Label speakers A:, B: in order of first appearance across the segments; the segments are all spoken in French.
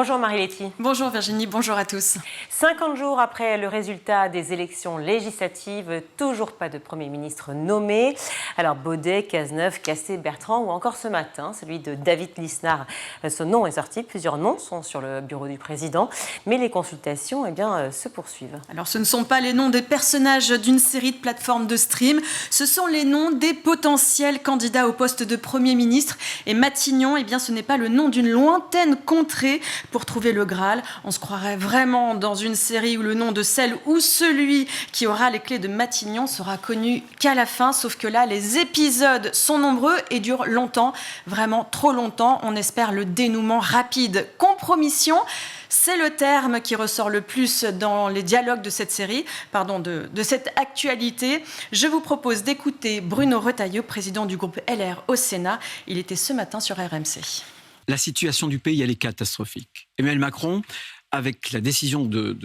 A: Bonjour Marie-Letty.
B: Bonjour Virginie, bonjour à tous.
A: 50 jours après le résultat des élections législatives, toujours pas de Premier ministre nommé. Alors Baudet, Cazeneuve, Cassé, Bertrand ou encore ce matin, celui de David Lisnard. Son nom est sorti, plusieurs noms sont sur le bureau du président, mais les consultations se poursuivent.
B: Alors ce ne sont pas les noms des personnages d'une série de plateformes de stream, ce sont les noms des potentiels candidats au poste de Premier ministre. Et Matignon, ce n'est pas le nom d'une lointaine contrée. Pour trouver le Graal, on se croirait vraiment dans une série où le nom de celle ou celui qui aura les clés de Matignon sera connu qu'à la fin, sauf que là, les épisodes sont nombreux et durent longtemps, vraiment trop longtemps. On espère le dénouement rapide. Compromission, c'est le terme qui ressort le plus dans les dialogues de cette série, de cette actualité. Je vous propose d'écouter Bruno Retailleau, président du groupe LR au Sénat. Il était ce matin sur RMC.
C: La situation du pays, elle est catastrophique. Emmanuel Macron, avec la décision de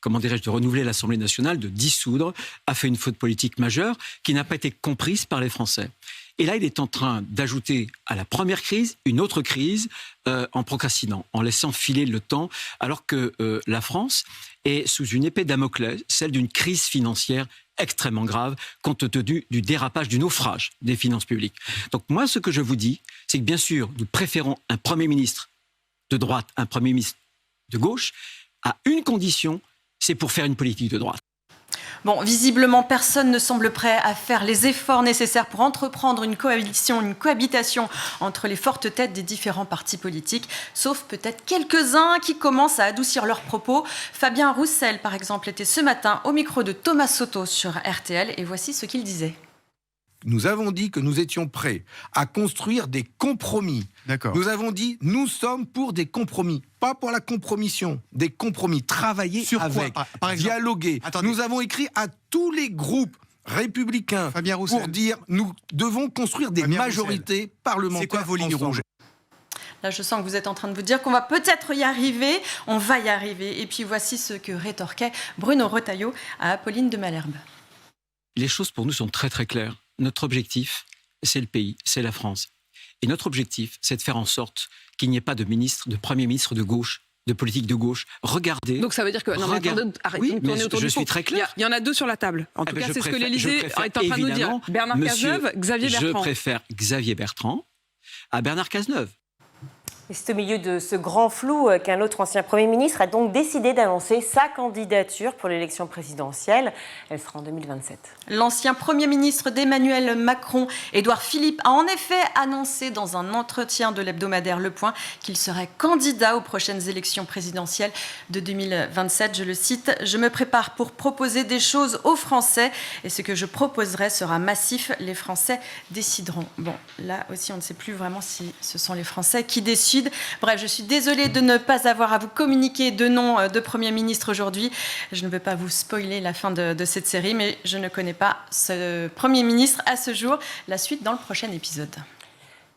C: renouveler l'Assemblée nationale, de dissoudre, a fait une faute politique majeure qui n'a pas été comprise par les Français. Et là, il est en train d'ajouter à la première crise une autre crise en procrastinant, en laissant filer le temps, alors que la France est sous une épée de Damoclès, celle d'une crise financière extrêmement grave, compte tenu du dérapage, du naufrage des finances publiques. Donc moi, ce que je vous dis, c'est que bien sûr, nous préférons un Premier ministre de droite, un Premier ministre de gauche, à une condition, c'est pour faire une politique de droite.
B: Bon, visiblement, personne ne semble prêt à faire les efforts nécessaires pour entreprendre une coalition, une cohabitation entre les fortes têtes des différents partis politiques, sauf peut-être quelques-uns qui commencent à adoucir leurs propos. Fabien Roussel, par exemple, était ce matin au micro de Thomas Soto sur RTL, et voici ce qu'il disait.
D: Nous avons dit que nous étions prêts à construire des compromis. D'accord. Nous avons dit, nous sommes pour des compromis, pas pour la compromission. Des compromis, travailler sur avec, quoi, par exemple, dialoguer. Attendez. Nous avons écrit à tous les groupes républicains pour dire, nous devons construire des majorités parlementaires. C'est quoi vos lignes rouges ?
B: Là, je sens que vous êtes en train de vous dire qu'on va peut-être y arriver. On va y arriver. Et puis voici ce que rétorquait Bruno Retailleau à Apolline de Malherbe.
C: Les choses pour nous sont très très claires. Notre objectif, c'est le pays, c'est la France. Et notre objectif, c'est de faire en sorte qu'il n'y ait pas de Premier ministre de gauche, de politique de gauche. Regardez.
E: Donc ça veut dire que... Non, mais arrêtez de tourner autour du pot.
C: Je suis très clair.
E: Il y en a deux sur la table. En tout cas, c'est ce que l'Élysée est en train de nous dire. Bernard Cazeneuve, Xavier Bertrand.
C: Je préfère Xavier Bertrand à Bernard Cazeneuve.
A: Et c'est au milieu de ce grand flou qu'un autre ancien Premier ministre a donc décidé d'annoncer sa candidature pour l'élection présidentielle. Elle sera en 2027.
B: L'ancien Premier ministre d'Emmanuel Macron, Édouard Philippe, a en effet annoncé dans un entretien de l'hebdomadaire Le Point qu'il serait candidat aux prochaines élections présidentielles de 2027. Je le cite, « Je me prépare pour proposer des choses aux Français et ce que je proposerai sera massif. Les Français décideront. » Bon, là aussi, on ne sait plus vraiment si ce sont les Français qui décident. Bref, je suis désolée de ne pas avoir à vous communiquer de nom de Premier ministre aujourd'hui. Je ne veux pas vous spoiler la fin de cette série, mais je ne connais pas ce Premier ministre à ce jour. La suite dans le prochain épisode.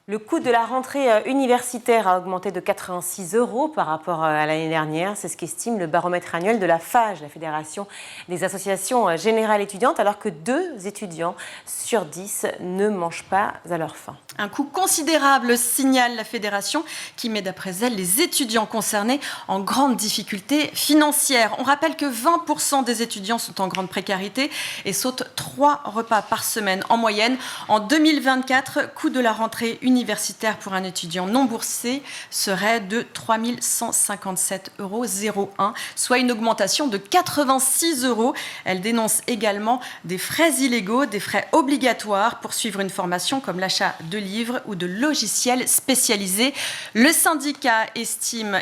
A: Le coût de la rentrée universitaire a augmenté de 86 € par rapport à l'année dernière. C'est ce qu'estime le baromètre annuel de la FAGE, la Fédération des associations générales étudiantes, alors que 2 étudiants sur 10 ne mangent pas à leur faim.
B: Un coût considérable, signale la Fédération, qui met d'après elle les étudiants concernés en grande difficulté financière. On rappelle que 20% des étudiants sont en grande précarité et sautent 3 repas par semaine en moyenne. En 2024, coût de la rentrée universitaire pour un étudiant non boursier serait de 3 157,01 €, soit une augmentation de 86 €. Elle dénonce également des frais illégaux, des frais obligatoires pour suivre une formation comme l'achat de livres ou de logiciels spécialisés. Le syndicat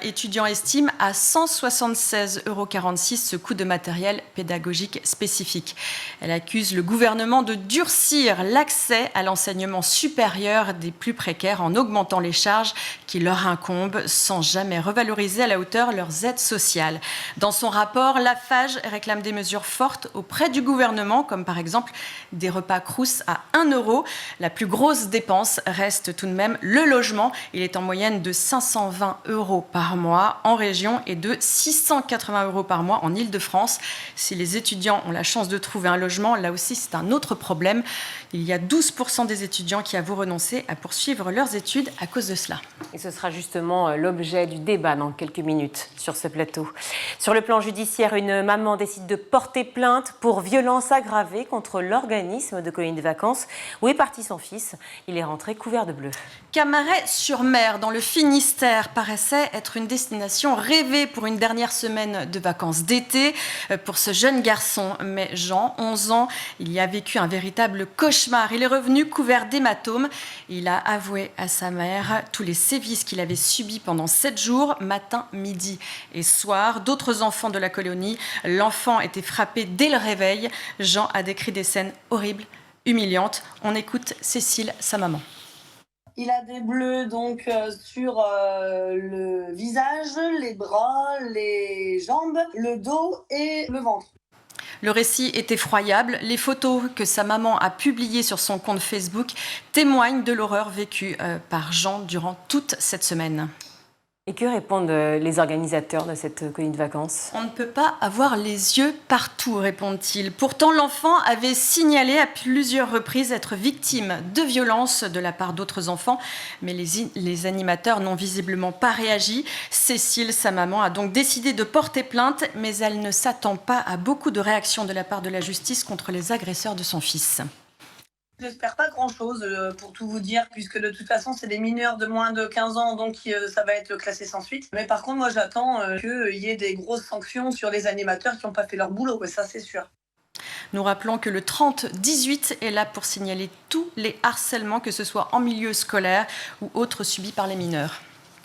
B: étudiant estime à 176,46 € ce coût de matériel pédagogique spécifique. Elle accuse le gouvernement de durcir l'accès à l'enseignement supérieur des plus précaires en augmentant les charges qui leur incombent sans jamais revaloriser à la hauteur leurs aides sociales. Dans son rapport, la FAGE réclame des mesures fortes auprès du gouvernement, comme par exemple des repas Crous à 1 €. La plus grosse dépense reste tout de même le logement. Il est en moyenne de 520 € par mois en région et de 680 € par mois en Île-de-France. Si les étudiants ont la chance de trouver un logement, là aussi c'est un autre problème. Il y a 12% des étudiants qui avouent renoncer à poursuivre poursuivre leurs études à cause de cela.
A: Et ce sera justement l'objet du débat dans quelques minutes sur ce plateau. Sur le plan judiciaire, une maman décide de porter plainte pour violence aggravée contre l'organisme de colonies de vacances où est parti son fils. Il est rentré couvert de bleu.
B: Camaret-sur-Mer, dans le Finistère, paraissait être une destination rêvée pour une dernière semaine de vacances d'été pour ce jeune garçon. Mais Jean, 11 ans, il y a vécu un véritable cauchemar. Il est revenu couvert d'hématomes. Il a avoué à sa mère tous les sévices qu'il avait subis pendant 7 jours, matin, midi et soir. D'autres enfants de la colonie, l'enfant était frappé dès le réveil. Jean a décrit des scènes horribles, humiliantes. On écoute Cécile, sa maman.
F: Il a des bleus donc sur le visage, les bras, les jambes, le dos et le ventre.
B: Le récit est effroyable. Les photos que sa maman a publiées sur son compte Facebook témoignent de l'horreur vécue par Jean durant toute cette semaine.
A: Et que répondent les organisateurs de cette colonie de vacances ?
B: On ne peut pas avoir les yeux partout, répondent-ils. Pourtant, l'enfant avait signalé à plusieurs reprises être victime de violences de la part d'autres enfants, mais les animateurs n'ont visiblement pas réagi. Cécile, sa maman, a donc décidé de porter plainte, mais elle ne s'attend pas à beaucoup de réactions de la part de la justice contre les agresseurs de son fils.
F: J'espère pas grand-chose, pour tout vous dire, puisque de toute façon, c'est des mineurs de moins de 15 ans, donc ça va être classé sans suite. Mais par contre, moi, j'attends qu'il y ait des grosses sanctions sur les animateurs qui n'ont pas fait leur boulot, ça c'est sûr.
B: Nous rappelons que le 30-18 est là pour signaler tous les harcèlements, que ce soit en milieu scolaire ou autres subis par les mineurs.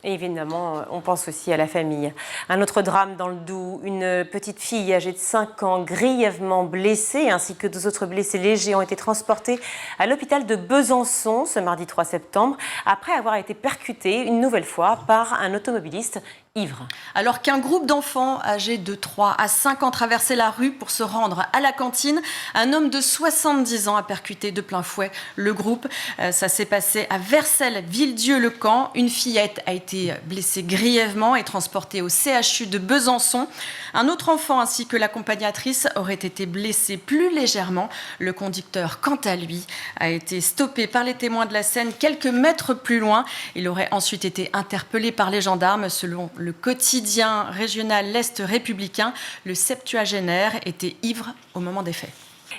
A: Et évidemment, on pense aussi à la famille. Un autre drame dans le Doubs, une petite fille âgée de 5 ans grièvement blessée, ainsi que 2 autres blessés légers ont été transportés à l'hôpital de Besançon ce mardi 3 septembre, après avoir été percutés une nouvelle fois par un automobiliste ivre.
B: Alors qu'un groupe d'enfants âgés de 3 à 5 ans traversait la rue pour se rendre à la cantine, un homme de 70 ans a percuté de plein fouet le groupe. Ça s'est passé à Vercelles-Villedieu-le-Camp. Une fillette a été blessée grièvement et transportée au CHU de Besançon. Un autre enfant ainsi que l'accompagnatrice auraient été blessés plus légèrement. Le conducteur, quant à lui, a été stoppé par les témoins de la scène quelques mètres plus loin. Il aurait ensuite été interpellé par les gendarmes. Selon le quotidien régional L'Est républicain, le septuagénaire était ivre au moment des faits.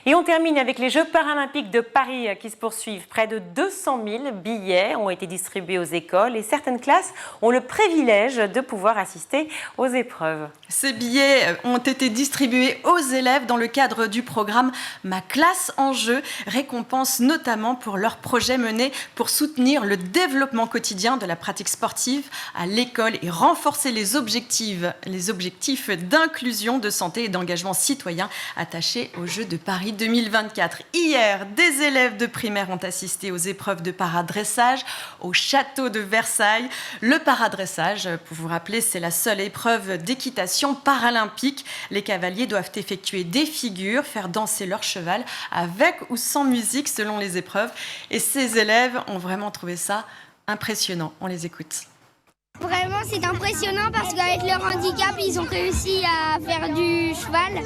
A: Et on termine avec les Jeux paralympiques de Paris qui se poursuivent. Près de 200 000 billets ont été distribués aux écoles et certaines classes ont le privilège de pouvoir assister aux épreuves.
B: Ces billets ont été distribués aux élèves dans le cadre du programme Ma classe en jeu, récompense notamment pour leurs projets menés pour soutenir le développement quotidien de la pratique sportive à l'école et renforcer les objectifs d'inclusion, de santé et d'engagement citoyen attachés aux Jeux de Paris 2024. Hier, des élèves de primaire ont assisté aux épreuves de paradressage au château de Versailles. Le paradressage, pour vous rappeler, c'est la seule épreuve d'équitation paralympique. Les cavaliers doivent effectuer des figures, faire danser leur cheval avec ou sans musique selon les épreuves. Et ces élèves ont vraiment trouvé ça impressionnant. On les écoute.
G: Vraiment, c'est impressionnant parce qu'avec leur handicap, ils ont réussi à faire du cheval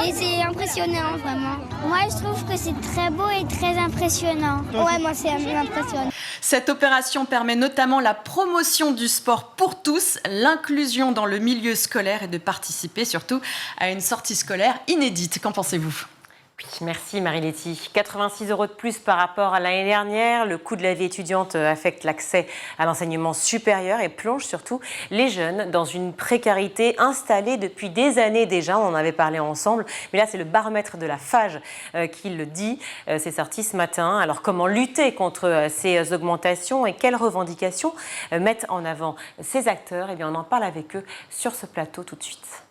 G: et c'est impressionnant, vraiment. Moi, je trouve que c'est très beau et très impressionnant. Ouais, moi, c'est impressionnant.
B: Cette opération permet notamment la promotion du sport pour tous, l'inclusion dans le milieu scolaire et de participer surtout à une sortie scolaire inédite. Qu'en pensez-vous ?
A: Oui, merci Marie-Letty. 86 € de plus par rapport à l'année dernière. Le coût de la vie étudiante affecte l'accès à l'enseignement supérieur et plonge surtout les jeunes dans une précarité installée depuis des années déjà. On en avait parlé ensemble. Mais là, c'est le baromètre de la FAGE qui le dit. C'est sorti ce matin. Alors, comment lutter contre ces augmentations et quelles revendications mettent en avant ces acteurs ? Eh bien, on en parle avec eux sur ce plateau tout de suite.